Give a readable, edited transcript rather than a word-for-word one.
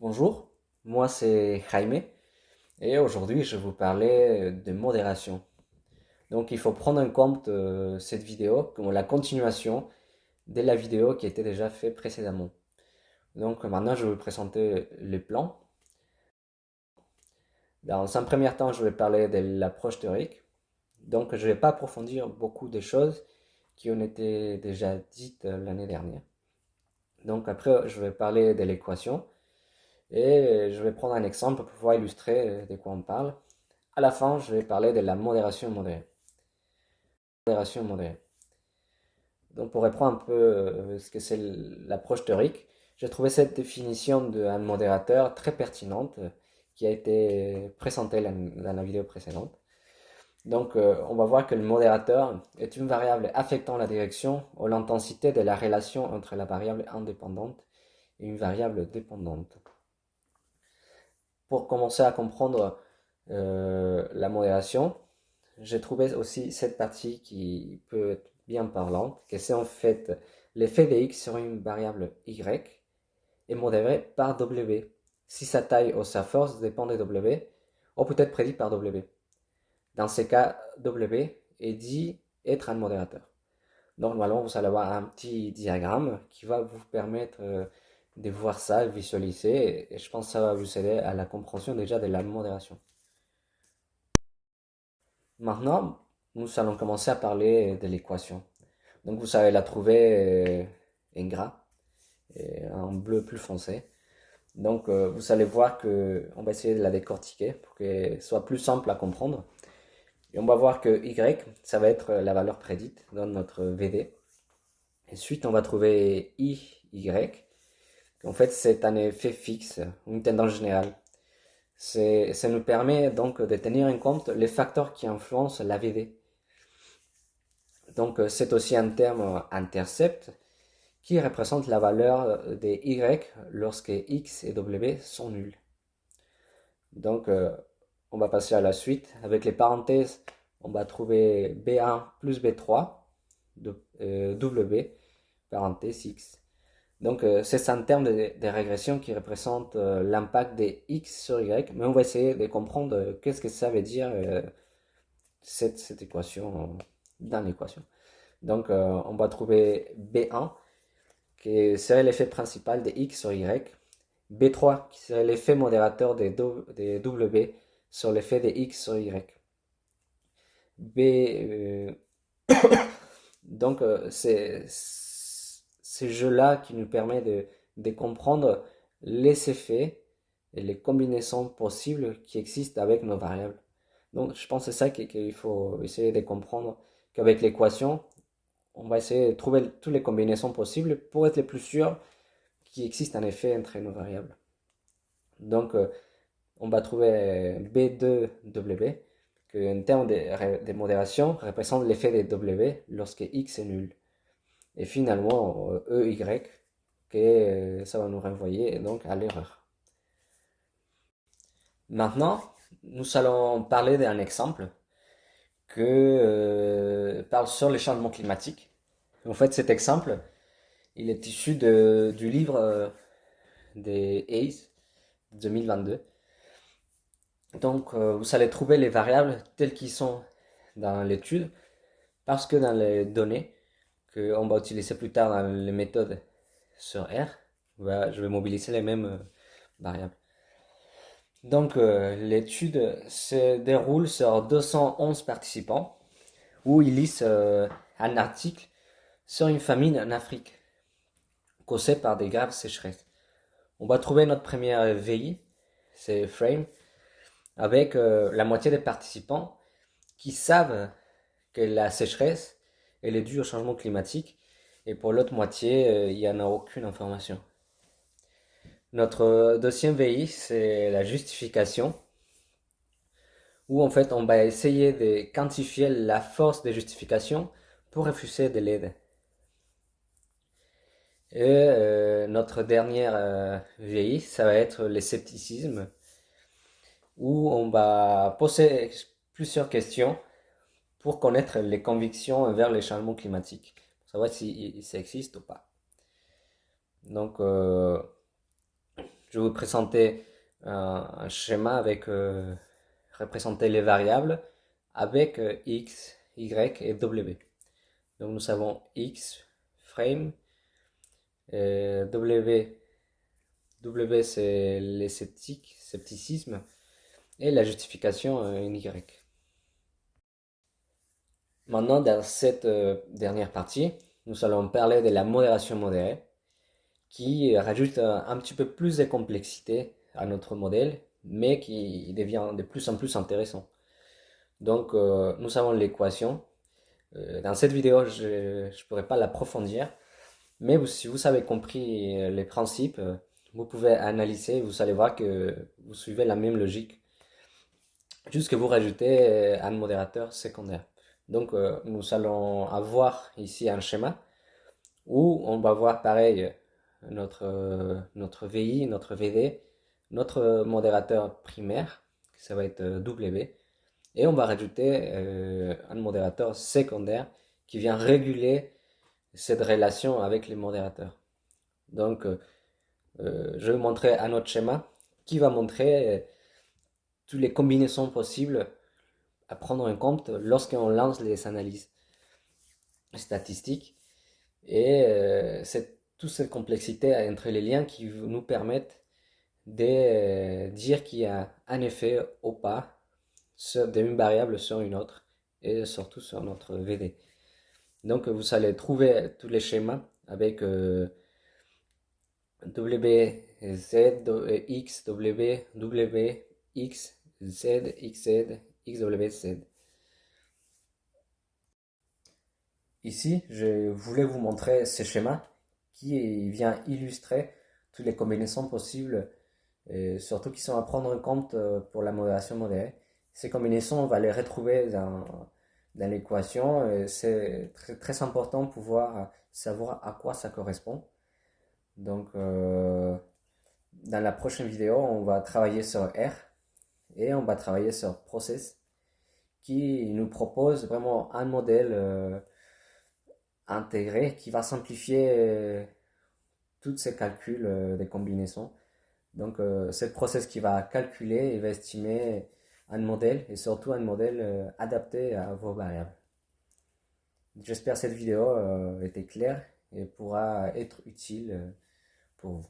Bonjour, moi c'est Jaime et aujourd'hui je vais vous parler de modération. Donc il faut prendre en compte cette vidéo comme la continuation de la vidéo qui était déjà faite précédemment. Donc maintenant je vais vous présenter les plans. Dans un premier temps je vais parler de l'approche théorique. Donc je ne vais pas approfondir beaucoup de choses qui ont été déjà dites l'année dernière. Donc après je vais parler de l'équation et je vais prendre un exemple pour pouvoir illustrer de quoi on parle. À la fin, je vais parler de la modération modérée. Modération modérée. Donc, pour reprendre un peu ce que c'est l'approche théorique, j'ai trouvé cette définition d'un modérateur très pertinente qui a été présentée dans la vidéo précédente. Donc, on va voir que le modérateur est une variable affectant la direction ou l'intensité de la relation entre la variable indépendante et une variable dépendante. Pour commencer à comprendre la modération, j'ai trouvé aussi cette partie qui peut être bien parlante, que c'est en fait l'effet de x sur une variable y est modéré par w, si sa taille ou sa force dépend de w, ou peut être prédit par w. Dans ces cas, w est dit être un modérateur. Donc normalement, vous allez avoir un petit diagramme qui va vous permettre de voir ça, visualiser, et je pense que ça va vous aider à la compréhension déjà de la modération. Maintenant, nous allons commencer à parler de l'équation. Donc vous savez la trouver en gras, et en bleu plus foncé. Donc vous allez voir que on va essayer de la décortiquer pour qu'elle soit plus simple à comprendre. Et on va voir que y, ça va être la valeur prédite dans notre VD. Ensuite, on va trouver y. En fait, c'est un effet fixe, une tendance générale. Ça nous permet donc de tenir en compte les facteurs qui influencent la VD. Donc c'est aussi un terme intercept qui représente la valeur de y lorsque x et w sont nuls. Donc on va passer à la suite. Avec les parenthèses, on va trouver b1 plus b3 w parenthèse x. Donc c'est un terme de régression qui représente l'impact des x sur y, mais on va essayer de comprendre qu'est-ce que ça veut dire cette équation dans l'équation. Donc on va trouver b1 qui serait l'effet principal de x sur y, b3 qui serait l'effet modérateur des w sur l'effet de x sur y. B, donc c'est ce jeu-là qui nous permet de comprendre les effets et les combinaisons possibles qui existent avec nos variables. Donc je pense que c'est ça qu'il faut essayer de comprendre, qu'avec l'équation, on va essayer de trouver toutes les combinaisons possibles pour être le plus sûr qu'il existe un effet entre nos variables. Donc, on va trouver B2W, qui en termes de modération représente l'effet de W lorsque X est nul. Et finalement, EY, que ça va nous renvoyer donc à l'erreur. Maintenant, nous allons parler d'un exemple que parle sur les changements climatiques. En fait, cet exemple, il est issu du livre des ACE 2022. Donc, vous allez trouver les variables telles qu'ils sont dans l'étude, parce que dans les données qu'on va utiliser plus tard dans les méthodes sur R, je vais mobiliser les mêmes variables. Donc, l'étude se déroule sur 211 participants, où ils lisent un article sur une famine en Afrique, causée par des graves sécheresses. On va trouver notre première VI, c'est Frame, avec la moitié des participants qui savent que la sécheresse elle est due au changement climatique et pour l'autre moitié, il n'y en a aucune information. Notre deuxième VI, c'est la justification, où en fait on va essayer de quantifier la force des justifications pour refuser de l'aide. Et notre dernière VI, ça va être le scepticisme, où on va poser plusieurs questions pour connaître les convictions envers les changements climatiques, pour savoir si ça existe ou pas. Donc, Je vais vous présenter un schéma avec représenter les variables avec x, y et w. Donc nous avons x, frame, w, w c'est les scepticisme, et la justification en y. Maintenant, dans cette dernière partie, nous allons parler de la modération modérée, qui rajoute un petit peu plus de complexité à notre modèle, mais qui devient de plus en plus intéressant. Donc, nous avons l'équation. Dans cette vidéo, je ne pourrais pas l'approfondir, mais si vous avez compris les principes, vous pouvez analyser, vous allez voir que vous suivez la même logique, juste que vous rajoutez un modérateur secondaire. Donc, nous allons avoir ici un schéma où on va voir pareil notre VI, notre VD, notre modérateur primaire, ça va être W, et on va rajouter un modérateur secondaire qui vient réguler cette relation avec les modérateurs. Donc, je vais montrer un autre schéma qui va montrer toutes les combinaisons possibles à prendre en compte lorsqu'on lance les analyses statistiques. Et c'est toute cette complexité entre les liens qui nous permettent de dire qu'il y a un effet ou pas d'une variable sur une autre et surtout sur notre VD. Donc vous allez trouver tous les schémas avec W, Z, X, W, W, X, Z, XZ, XWZ. Ici, je voulais vous montrer ce schéma qui vient illustrer toutes les combinaisons possibles, et surtout qui sont à prendre en compte pour la modération modérée. Ces combinaisons, on va les retrouver dans l'équation et c'est très important pour pouvoir savoir à quoi ça correspond. Donc, dans la prochaine vidéo, on va travailler sur R et on va travailler sur Process qui nous propose vraiment un modèle intégré qui va simplifier tous ces calculs des combinaisons. Donc, c'est le process qui va calculer et va estimer un modèle et surtout un modèle adapté à vos variables. J'espère que cette vidéo était claire et pourra être utile pour vous.